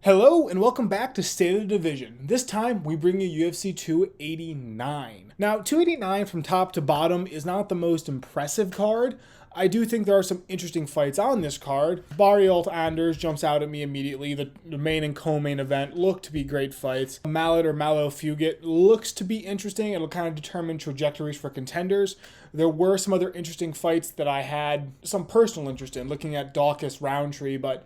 Hello and welcome back to State of the Division. This time we bring you UFC 289. Now 289 from top to bottom is not the most impressive card. I do think there are some interesting fights on this card. Barrialt Anders jumps out at me immediately. The main and co-main event look to be great fights. Mallet or Mallow Fugit looks to be interesting. It'll kind of determine trajectories for contenders. There were some other interesting fights that I had some personal interest in, looking at Dawkins Roundtree, but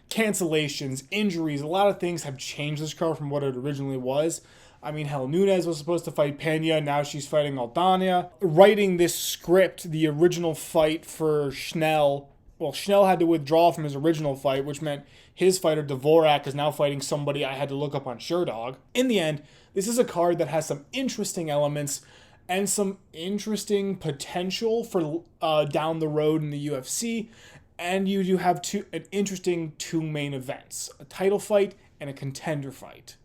cancellations, injuries, a lot of things have changed this card from what it originally was. I mean, hell, Nunes was supposed to fight Pena, now she's fighting Aldana. Writing this script, the original fight for Schnell, well, Schnell had to withdraw from his original fight, which meant his fighter, Dvorak, is now fighting somebody I had to look up on SureDog. In the end, this is a card that has some interesting elements and some interesting potential for down the road in the UFC. And you do have an interesting two main events, a title fight and a contender fight.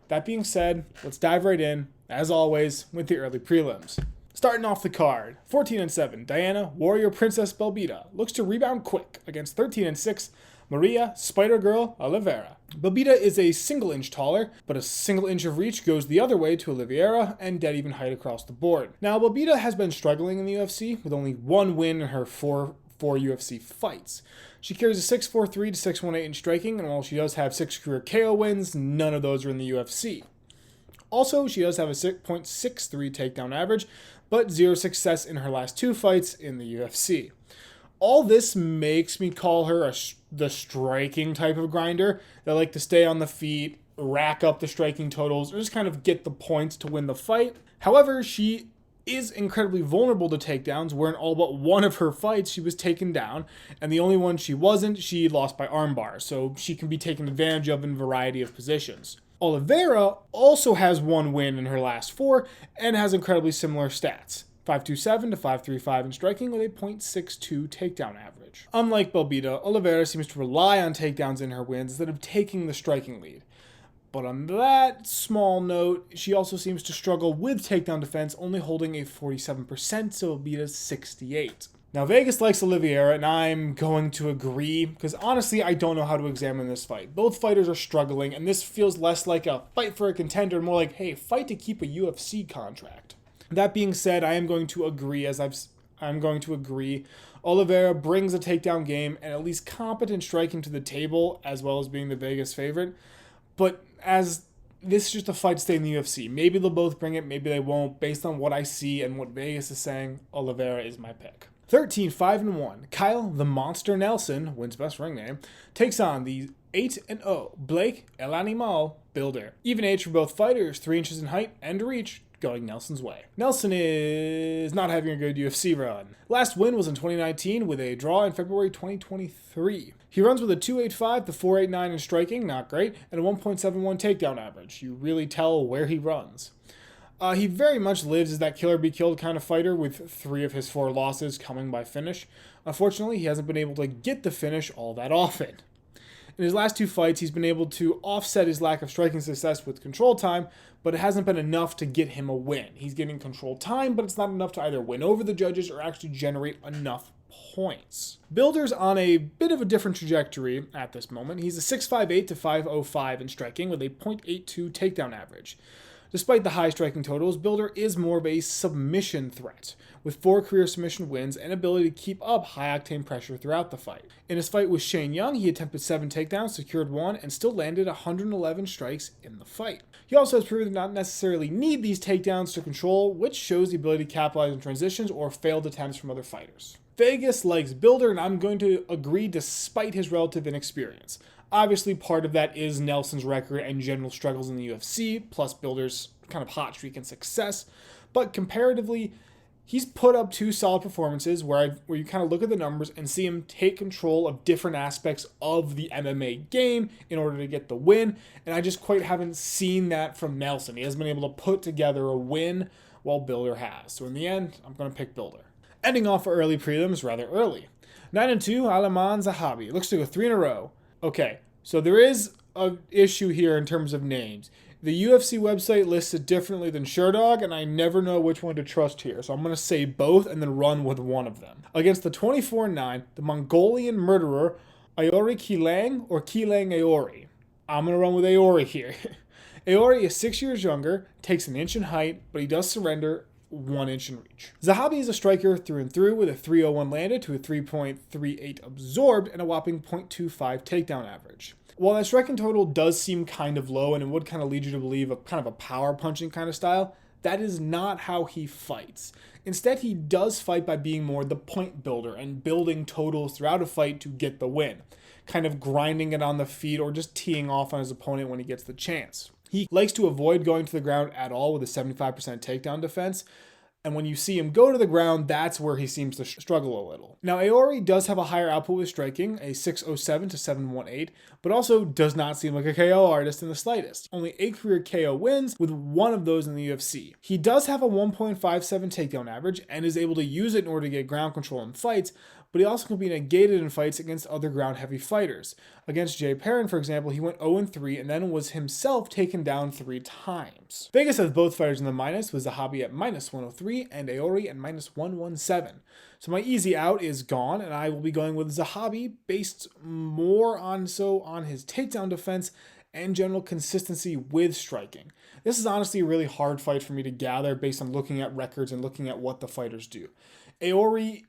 That being said, let's dive right in, as always, with the early prelims. Starting off the card, 14-7, Diana, Warrior Princess Belbita, looks to rebound quick against 13-6, Maria, Spider-Girl, Oliveira. Belbita is a single inch taller, but a single inch of reach goes the other way to Oliveira and dead even height across the board. Now, Belbita has been struggling in the UFC with only one win in her four UFC fights. She carries a 6'4" to 6'18" in striking, and while she does have 6 career KO wins, none of those are in the UFC. Also, she does have a 6.63 takedown average, but 0 success in her last 2 fights in the UFC. All this makes me call her the striking type of grinder that like to stay on the feet, rack up the striking totals, or just kind of get the points to win the fight. However, she is incredibly vulnerable to takedowns, where in all but one of her fights she was taken down, and the only one she wasn't, she lost by armbar, so she can be taken advantage of in a variety of positions. Oliveira also has one win in her last 4 and has incredibly similar stats. 5.27 to 5.35 in striking with a .62 takedown average. Unlike Belbita, Oliveira seems to rely on takedowns in her wins instead of taking the striking lead. But on that small note, she also seems to struggle with takedown defense, only holding a 47%, so Belbita's 68. Now, Vegas likes Oliveira, and I'm going to agree, because honestly, I don't know how to examine this fight. Both fighters are struggling, and this feels less like a fight for a contender, and more like, hey, fight to keep a UFC contract. That being said, I am going to agree, Oliveira brings a takedown game and at least competent striking to the table, as well as being the Vegas favorite. But as this is just a fight to stay in the UFC. Maybe they'll both bring it, maybe they won't. Based on what I see and what Vegas is saying, Oliveira is my pick. 13-5-1, Kyle the Monster Nelson, wins best ring name, takes on the 8-0 Blake El Animal Builder. Even age for both fighters, 3 inches in height and reach, going Nelson's way. Nelson is not having a good UFC run. Last win was in 2019 with a draw in February 2023. He runs with a 2.85 to 4.89 in striking, not great, and a 1.71 takedown average. You really tell where he runs. He very much lives as that killer be killed kind of fighter, with 3 of his 4 losses coming by finish. Unfortunately, he hasn't been able to get the finish all that often. In his last 2 fights, he's been able to offset his lack of striking success with control time, but it hasn't been enough to get him a win. He's getting control time, but it's not enough to either win over the judges or actually generate enough points. Builder's on a bit of a different trajectory at this moment. He's a 6.58 to 5.05 in striking with a .82 takedown average. Despite the high striking totals, Builder is more of a submission threat, with 4 career submission wins and ability to keep up high-octane pressure throughout the fight. In his fight with Shane Young, he attempted 7 takedowns, secured 1, and still landed 111 strikes in the fight. He also has proven to not necessarily need these takedowns to control, which shows the ability to capitalize on transitions or failed attempts from other fighters. Vegas likes Builder, and I'm going to agree despite his relative inexperience. Obviously, part of that is Nelson's record and general struggles in the UFC, plus Builder's kind of hot streak and success. But comparatively, he's put up 2 solid performances where you kind of look at the numbers and see him take control of different aspects of the MMA game in order to get the win. And I just quite haven't seen that from Nelson. He hasn't been able to put together a win while Builder has. So in the end, I'm going to pick Builder. Ending off our early prelims rather early. 9-2, Aleman Zahabi. Looks to go 3 in a row. Okay, so there is an issue here in terms of names. The UFC website lists it differently than SureDog, and I never know which one to trust here, so I'm going to say both and then run with one of them. Against the 24-9, the Mongolian murderer Aori Kilang or Kilang Aori. I'm going to run with Aori here. Aori is 6 years younger, takes an inch in height, but he does surrender 1 inch in reach. Zahabi is a striker through and through with a 301 landed to a 3.38 absorbed and a whopping 0.25 takedown average. While that striking total does seem kind of low and it would kind of lead you to believe a kind of a power punching kind of style, that is not how he fights. Instead, he does fight by being more the point builder and building totals throughout a fight to get the win, kind of grinding it on the feet or just teeing off on his opponent when he gets the chance. He likes to avoid going to the ground at all with a 75% takedown defense. And when you see him go to the ground, that's where he seems to struggle a little. Now, Aori does have a higher output with striking, a 607 to 718, but also does not seem like a KO artist in the slightest. Only 8 career KO wins, with 1 of those in the UFC. He does have a 1.57 takedown average and is able to use it in order to get ground control in fights, but he also can be negated in fights against other ground-heavy fighters. Against Jay Perrin, for example, he went 0-3 and then was himself taken down 3 times. Vegas has both fighters in the minus, with Zahabi at -103 and Aori at -117. So my easy out is gone, and I will be going with Zahabi, based more on his takedown defense and general consistency with striking. This is honestly a really hard fight for me to gather based on looking at records and looking at what the fighters do. Aori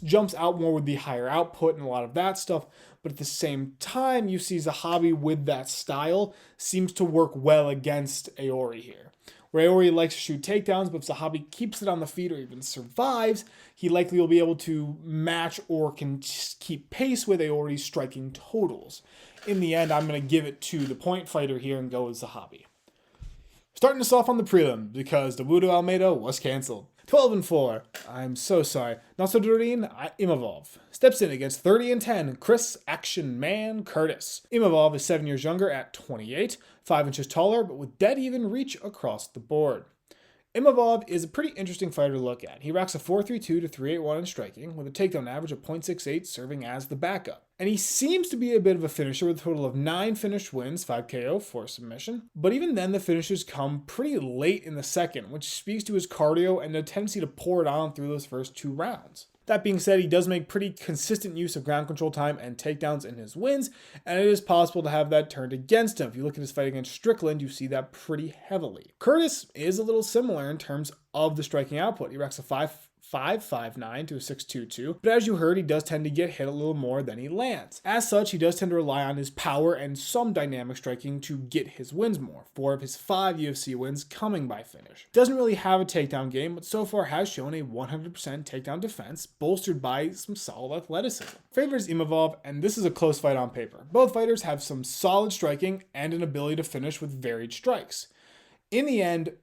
jumps out more with the higher output and a lot of that stuff, but at the same time, you see Zahabi with that style seems to work well against Aori here. Where Aori likes to shoot takedowns, but if Zahabi keeps it on the feet or even survives, he likely will be able to match or can keep pace with Aori's striking totals. In the end, I'm going to give it to the point fighter here and go with Zahabi. Starting us off on the prelim, because the Wudo Almeida was cancelled. 12-4. I'm so sorry. Nasruddin Imavov steps in against 30-10 Chris Action Man Curtis. Imavov is 7 years younger at 28, 5 inches taller, but with dead even reach across the board. Imavov is a pretty interesting fighter to look at. He racks a 4.32 to 3.81 in striking, with a takedown average of 0.68 serving as the backup. And he seems to be a bit of a finisher with a total of 9 finished wins, 5 KO, 4 submission. But even then, the finishes come pretty late in the second, which speaks to his cardio and a tendency to pour it on through those first 2 rounds. That being said, he does make pretty consistent use of ground control time and takedowns in his wins, and it is possible to have that turned against him. If you look at his fight against Strickland, you see that pretty heavily. Curtis is a little similar in terms of the striking output. He racks a 5.59 to a 6.22, but as you heard, he does tend to get hit a little more than he lands. As such, he does tend to rely on his power and some dynamic striking to get his wins more. 4 of his 5 UFC wins coming by finish. Doesn't really have a takedown game, but so far has shown a 100% takedown defense, bolstered by some solid athleticism. Favors Imavov, and this is a close fight on paper. Both fighters have some solid striking and an ability to finish with varied strikes. In the end,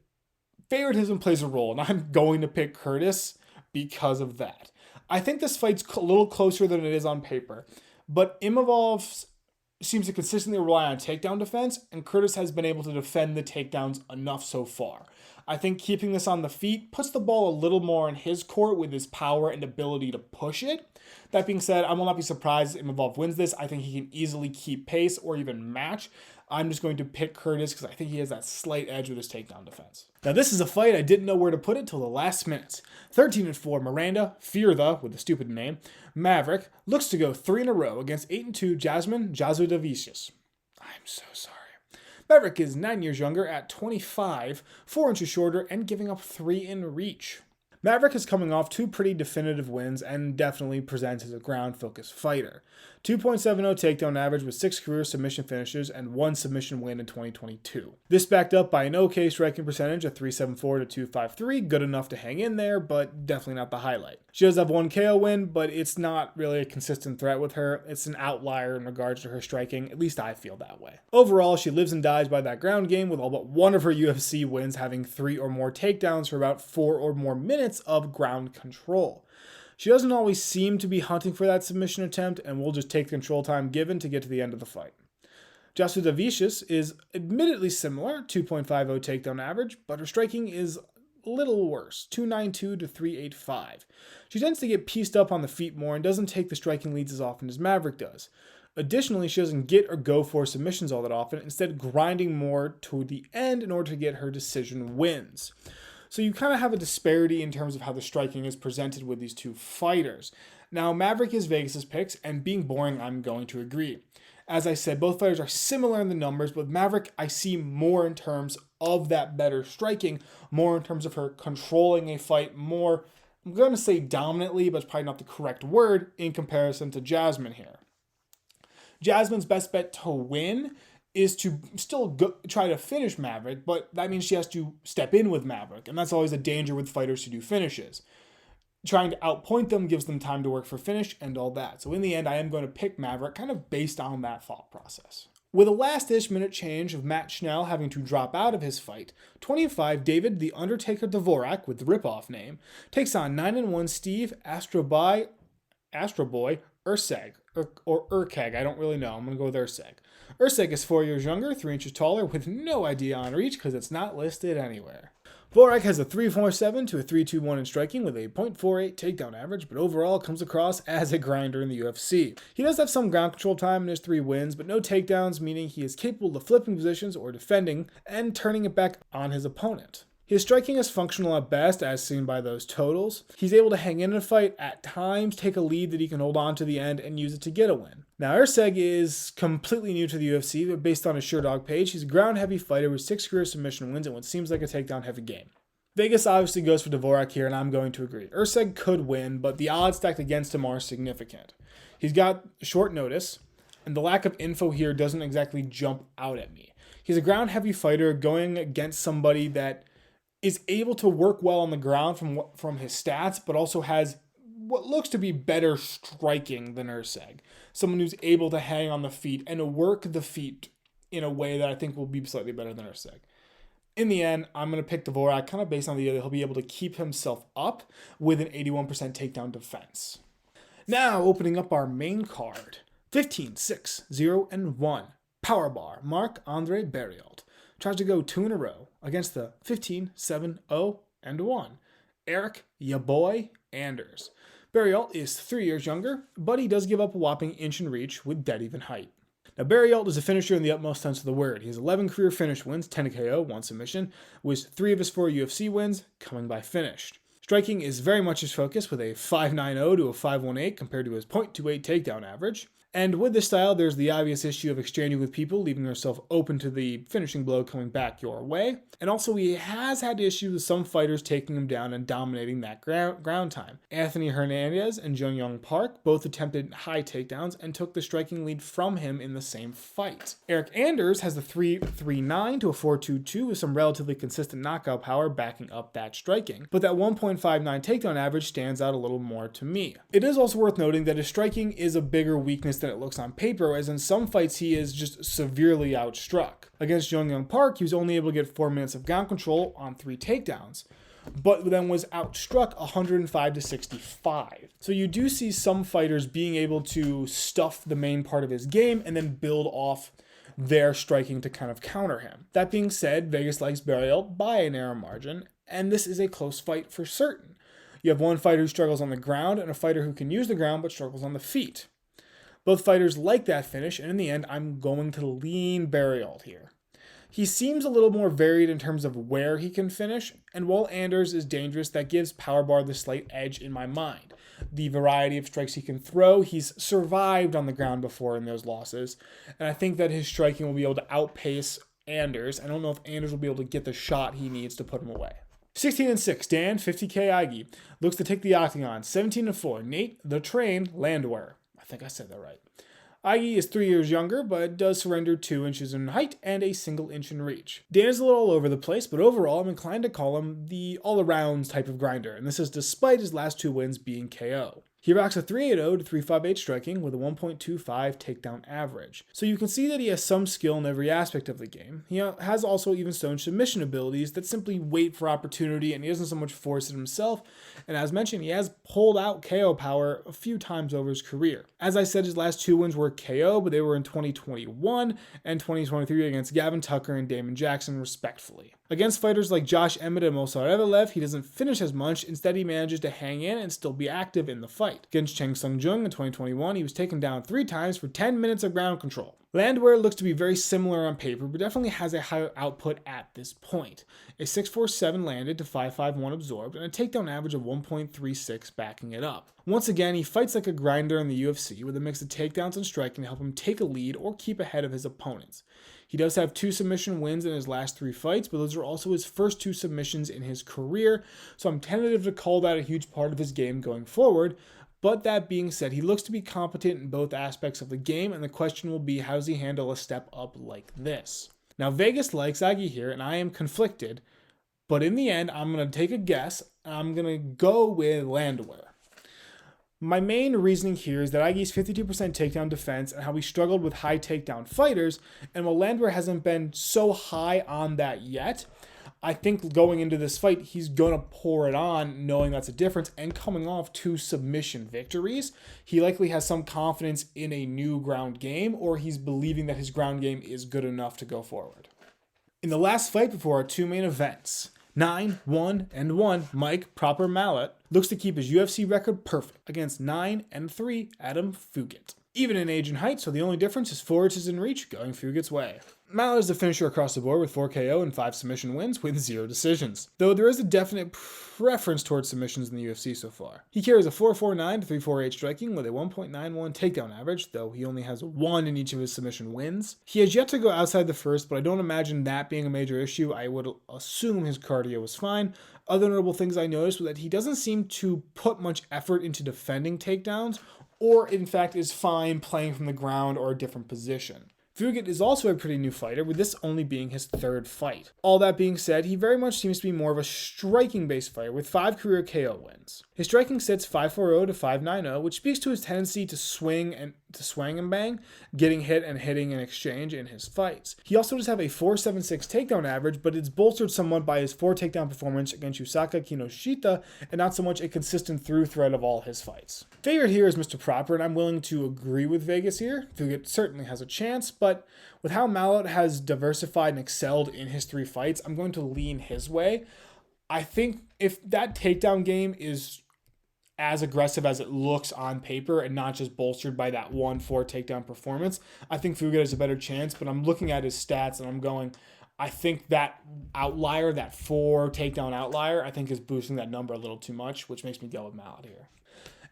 favoritism plays a role, and I'm going to pick Curtis because of that. I think this fight's a little closer than it is on paper, but Imavov seems to consistently rely on takedown defense, and Curtis has been able to defend the takedowns enough so far. I think keeping this on the feet puts the ball a little more in his court with his power and ability to push it. That being said, I will not be surprised if Imavov wins this. I think he can easily keep pace or even match. I'm just going to pick Curtis because I think he has that slight edge with his takedown defense. Now this is a fight I didn't know where to put it till the last minutes. 13-4 Miranda, with a stupid name, Maverick, looks to go 3 in a row against 8-2 Jasmine Jasudavicius. I'm so sorry. Maverick is 9 years younger at 25, 4 inches shorter, and giving up 3 in reach. Maverick is coming off 2 pretty definitive wins and definitely presents as a ground-focused fighter. 2.70 takedown average with 6 career submission finishes and 1 submission win in 2022. This backed up by an okay striking percentage of 374 to 253, good enough to hang in there, but definitely not the highlight. She does have 1 KO win, but it's not really a consistent threat with her. It's an outlier in regards to her striking, at least I feel that way. Overall, she lives and dies by that ground game, with all but 1 of her UFC wins having 3 or more takedowns for about 4 or more minutes of ground control. She doesn't always seem to be hunting for that submission attempt, and will just take the control time given to get to the end of the fight. Jasudavicius is admittedly similar, 2.50 takedown average, but her striking is a little worse, 292 to 385. She tends to get pieced up on the feet more and doesn't take the striking leads as often as Maverick does. Additionally, she doesn't get or go for submissions all that often, instead grinding more to the end in order to get her decision wins. So you kind of have a disparity in terms of how the striking is presented with these 2 fighters. Now, Maverick is Vegas's picks, and being boring, I'm going to agree. As I said, both fighters are similar in the numbers, but with Maverick, I see more in terms of that better striking, more in terms of her controlling a fight more, I'm going to say dominantly, but it's probably not the correct word in comparison to Jasmine here. Jasmine's best bet to win is to still try to finish Maverick, but that means she has to step in with Maverick, and that's always a danger with fighters who do finishes. Trying to outpoint them gives them time to work for finish and all that. So in the end, I am going to pick Maverick kind of based on that thought process. With a last-ish minute change of Matt Schnell having to drop out of his fight, 25 David the Undertaker Dvorak, with the ripoff name, takes on 9-1 Steve Astro Boy Urseg, or Urkeg, I don't really know. I'm going to go with Urseg. Urseg is 4 years younger, 3 inches taller, with no idea on reach because it's not listed anywhere. Dvorak has a 3.47 to a 3.21 in striking with a 0.48 takedown average, but overall comes across as a grinder in the UFC. He does have some ground control time in his 3 wins, but no takedowns, meaning he is capable of flipping positions or defending and turning it back on his opponent. His striking is functional at best, as seen by those totals. He's able to hang in a fight, at times take a lead that he can hold on to the end and use it to get a win. Now, Urseg is completely new to the UFC, but based on his SureDog page, he's a ground-heavy fighter with 6 career submission wins in what seems like a takedown-heavy game. Vegas obviously goes for Dvorak here, and I'm going to agree. Urseg could win, but the odds stacked against him are significant. He's got short notice, and the lack of info here doesn't exactly jump out at me. He's a ground-heavy fighter going against somebody that is able to work well on the ground from his stats, but also has what looks to be better striking than Urseg. Someone who's able to hang on the feet and to work the feet in a way that I think will be slightly better than Urseg. In the end, I'm going to pick Dvorak kind of based on the idea that he'll be able to keep himself up with an 81% takedown defense. Now, opening up our main card. 15, 6, 0, and 1. Powerbar, Marc-Andre Barriault tries to go 2 in a row against the 15, 7, 0, and 1. Eric, ya boy, Anders. Barriault is 3 years younger, but he does give up a whopping inch in reach with dead even height. Now, Barriault is a finisher in the utmost sense of the word. He has 11 career finish wins, 10 KO, 1 submission, with 3 of his 4 UFC wins coming by finish. Striking is very much his focus, with a 5.90 to a 5.18 compared to his 0.28 takedown average. And with this style, there's the obvious issue of exchanging with people, leaving yourself open to the finishing blow coming back your way. And also, he has had issues with some fighters taking him down and dominating that ground time. Anthony Hernandez and Jung Young Park both attempted high takedowns and took the striking lead from him in the same fight. Eric Anders has the 3.39 to a 4.22 with some relatively consistent knockout power backing up that striking. But that 1.59 takedown average stands out a little more to me. It is also worth noting that his striking is a bigger weakness than it looks on paper, as in some fights he is just severely outstruck. Against Jung Young Park, he was only able to get 4 minutes of ground control on 3 takedowns, but then was outstruck 105 to 65. So you do see some fighters being able to stuff the main part of his game and then build off their striking to kind of counter him. That being said, Vegas likes Barriault by a narrow margin, and this is a close fight for certain. You have one fighter who struggles on the ground and a fighter who can use the ground but struggles on the feet. Both fighters like that finish, and in the end, I'm going to lean Barriault here. He seems a little more varied in terms of where he can finish, and while Anders is dangerous, that gives Powerbar the slight edge in my mind. The variety of strikes he can throw, he's survived on the ground before in those losses, and I think that his striking will be able to outpace Anders. I don't know if Anders will be able to get the shot he needs to put him away. 16-6, Dan, 50K Ige, looks to take the octagon. 17-4, Nate, the Train, Landwehr. I think I said that right. Ige is 3 years younger, but does surrender 2 inches in height and a single inch in reach. Dan is a little all over the place, but overall I'm inclined to call him the all-arounds type of grinder, and this is despite his last 2 wins being KO. He rocks a 3.80 to 3.58 striking with a 1.25 takedown average. So you can see that he has some skill in every aspect of the game. He has also even stone submission abilities that simply wait for opportunity, and he doesn't so much force it himself. And as mentioned, he has pulled out KO power a few times over his career. As I said, his last 2 wins were KO, but they were in 2021 and 2023 against Gavin Tucker and Damon Jackson, respectively. Against fighters like Josh Emmett and Mosarev, he doesn't finish as much. Instead, he manages to hang in and still be active in the fight. Against Cheng Sung-jung in 2021, he was taken down 3 times for 10 minutes of ground control. Landwehr looks to be very similar on paper, but definitely has a higher output at this point. A 6.47 landed to 5.51 absorbed, and a takedown average of 1.36 backing it up. Once again, he fights like a grinder in the UFC with a mix of takedowns and striking to help him take a lead or keep ahead of his opponents. He does have 2 submission wins in his last 3 fights, but those are also his first 2 submissions in his career, so I'm tentative to call that a huge part of his game going forward. But that being said, he looks to be competent in both aspects of the game, and the question will be, how does he handle a step up like this? Now, Vegas likes Aggie here, and I am conflicted, but in the end, I'm going to take a guess. I'm going to go with Landwehr. My main reasoning here is that Aggie's 52% takedown defense and how he struggled with high takedown fighters, and while Landwehr hasn't been so high on that yet, I think going into this fight, he's going to pour it on, knowing that's a difference, and coming off 2 submission victories. He likely has some confidence in a new ground game, or he's believing that his ground game is good enough to go forward. In the last fight before our 2 main events, 9-1-1 Mike Proper Mallet looks to keep his UFC record perfect against 9-3 Adam Fugit. Even in age and height, so the only difference is 4 inches in reach, going Fugit's way. Mallet is the finisher across the board with 4 KO and 5 submission wins with 0 decisions, though there is a definite preference towards submissions in the UFC so far. He carries a 4.49 to 3.48 striking with a 1.91 takedown average, though he only has 1 in each of his submission wins. He has yet to go outside the first, but I don't imagine that being a major issue. I would assume his cardio was fine. Other notable things I noticed were that he doesn't seem to put much effort into defending takedowns, or in fact is fine playing from the ground or a different position. Fugit is also a pretty new fighter, with this only being his 3rd fight. All that being said, he very much seems to be more of a striking-based fighter with 5 career KO wins. His striking sits 5.40 to 5.90, which speaks to his tendency to swing and bang, getting hit and hitting in exchange in his fights. He also does have a 4.76 takedown average, but it's bolstered somewhat by his 4 takedown performance against Yusaka Kinoshita, and not so much a consistent through thread of all his fights. Favorite here is Mr. Proper, and I'm willing to agree with Vegas here. Fugit certainly has a chance, but with how Mallet has diversified and excelled in his 3 fights, I'm going to lean his way. I think if that takedown game is as aggressive as it looks on paper and not just bolstered by that 1-4 takedown performance, I think Fugit has a better chance, but I'm looking at his stats and I'm going, I think that outlier, that 4 takedown outlier, I think is boosting that number a little too much, which makes me go with Mallet here.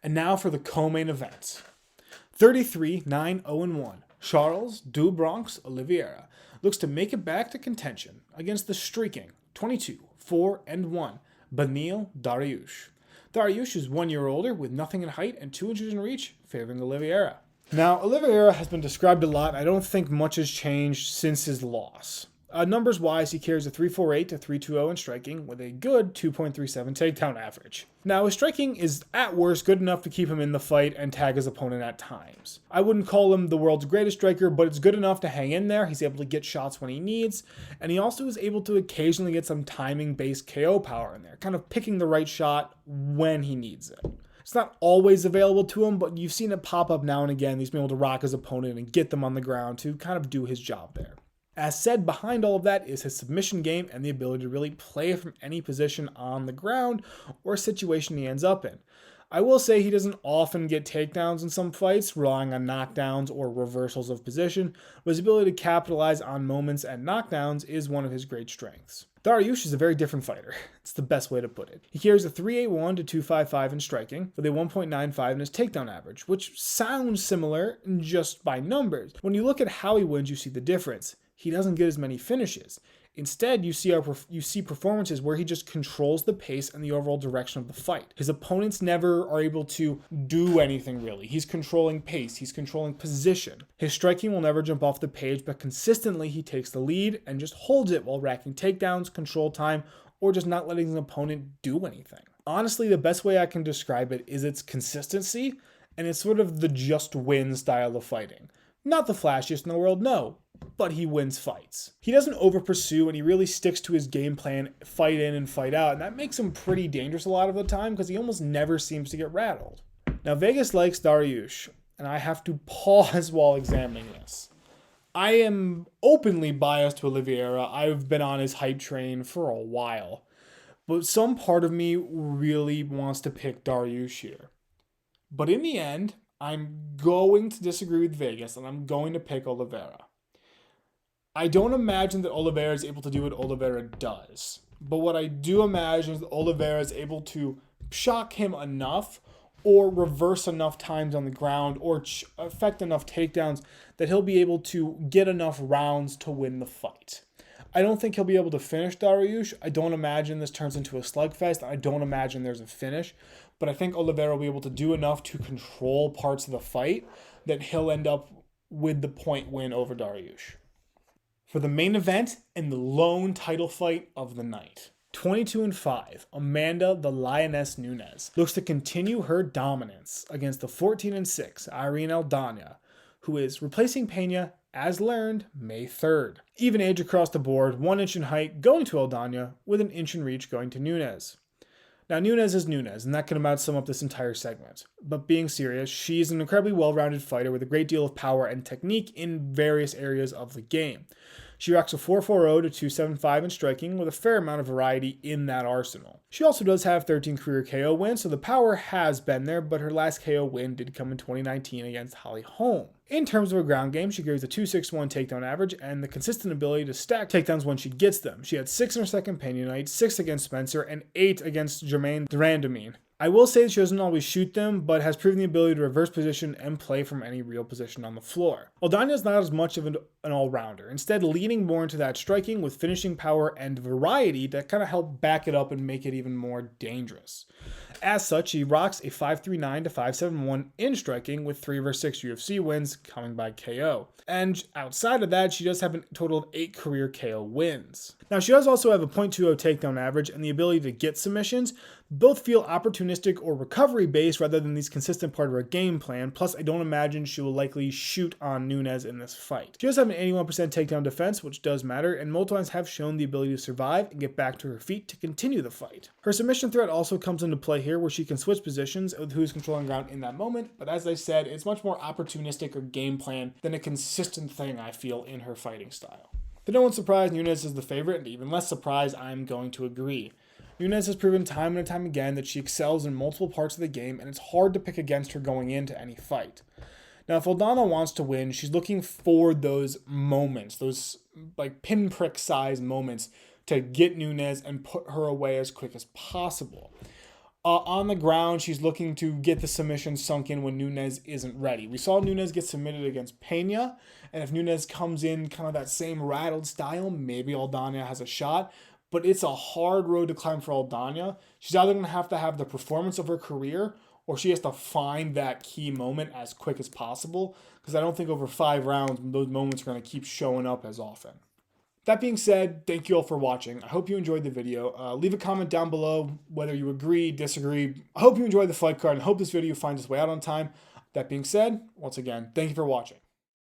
And now for the co-main events. 33-9-0-1. Charles Du Bronx Oliveira looks to make it back to contention against the streaking 22-4-1 Beneil Dariush. Dariush is 1 year older with nothing in height and 2 inches in reach, favoring Oliveira. Now, Oliveira has been described a lot. I don't think much has changed since his loss. Numbers-wise, he carries a 3.48 to 3.20 in striking with a good 2.37 takedown average. Now, his striking is, at worst, good enough to keep him in the fight and tag his opponent at times. I wouldn't call him the world's greatest striker, but it's good enough to hang in there. He's able to get shots when he needs, and he also is able to occasionally get some timing-based KO power in there, kind of picking the right shot when he needs it. It's not always available to him, but you've seen it pop up now and again. He's been able to rock his opponent and get them on the ground to kind of do his job there. As said, behind all of that is his submission game and the ability to really play from any position on the ground or situation he ends up in. I will say he doesn't often get takedowns in some fights, relying on knockdowns or reversals of position, but his ability to capitalize on moments and knockdowns is one of his great strengths. Dariush is a very different fighter. It's the best way to put it. He carries a 3.81 to 2.55 in striking, with a 1.95 in his takedown average, which sounds similar just by numbers. When you look at how he wins, you see the difference. He doesn't get as many finishes. Instead, you see performances where he just controls the pace and the overall direction of the fight. His opponents never are able to do anything really. He's controlling pace, he's controlling position. His striking will never jump off the page, but consistently he takes the lead and just holds it while racking takedowns, control time, or just not letting his opponent do anything. Honestly, the best way I can describe it is its consistency, and it's sort of the just win style of fighting. Not the flashiest in the world, no, but he wins fights. He doesn't over-pursue, and he really sticks to his game plan, fight in and fight out, and that makes him pretty dangerous a lot of the time because he almost never seems to get rattled. Now, Vegas likes Dariush, and I have to pause while examining this. I am openly biased to Oliveira. I've been on his hype train for a while. But some part of me really wants to pick Dariush here. But in the end, I'm going to disagree with Vegas and I'm going to pick Oliveira. I don't imagine that Oliveira is able to do what Oliveira does. But what I do imagine is that Oliveira is able to shock him enough or reverse enough times on the ground or affect enough takedowns that he'll be able to get enough rounds to win the fight. I don't think he'll be able to finish Dariush. I don't imagine this turns into a slugfest. I don't imagine there's a finish. But I think Oliveira will be able to do enough to control parts of the fight that he'll end up with the point win over Dariush. For the main event and the lone title fight of the night. 22-5, Amanda the Lioness Nunes looks to continue her dominance against the 14-6 Irene Aldana, who is replacing Pena, as learned, May 3rd. Even age across the board, 1 inch in height going to Aldana, with 1 inch in reach going to Nunes. Now, Nunes is Nunes, and that can about sum up this entire segment. But being serious, she's an incredibly well-rounded fighter with a great deal of power and technique in various areas of the game. She rocks a 4.40 to 2.75 in striking with a fair amount of variety in that arsenal. She also does have 13 career KO wins, so the power has been there, but her last KO win did come in 2019 against Holly Holm. In terms of her ground game, she carries a 2.61 takedown average and the consistent ability to stack takedowns when she gets them. She had 6 in her second Pena night, 6 against Spencer, and 8 against Jermaine Durandamine. I will say that she doesn't always shoot them, but has proven the ability to reverse position and play from any real position on the floor. Aldana is not as much of an all-rounder, instead leaning more into that striking with finishing power and variety that kind of help back it up and make it even more dangerous. As such, she rocks a 5.39 to 5.71 in striking with 3 of her 6 UFC wins coming by KO. And outside of that, she does have a total of 8 career KO wins. Now, she does also have a .20 takedown average and the ability to get submissions. Both feel opportunistic or recovery based rather than these consistent part of her game plan. Plus, I don't imagine she will likely shoot on Nunes in this fight. She does have an 81% takedown defense, which does matter, and multiple times have shown the ability to survive and get back to her feet to continue the fight. Her submission threat also comes into play here, where she can switch positions with who's controlling ground in that moment. But as I said, it's much more opportunistic or game plan than a consistent thing I feel in her fighting style. To no one's surprise, Nunes is the favorite, and even less surprised, I'm going to agree. Nunes has proven time and time again that she excels in multiple parts of the game, and it's hard to pick against her going into any fight. Now, if Aldana wants to win, she's looking for those moments, those like pinprick size moments to get Nunes and put her away as quick as possible. On the ground, she's looking to get the submission sunk in when Nunes isn't ready. We saw Nunes get submitted against Pena, and if Nunes comes in kind of that same rattled style, maybe Aldana has a shot. But it's a hard road to climb for Aldana. She's either going to have the performance of her career, or she has to find that key moment as quick as possible, because I don't think over 5 rounds, those moments are going to keep showing up as often. That being said, thank you all for watching. I hope you enjoyed the video. Leave a comment down below whether you agree, disagree. I hope you enjoyed the fight card and hope this video finds its way out on time. That being said, once again, thank you for watching.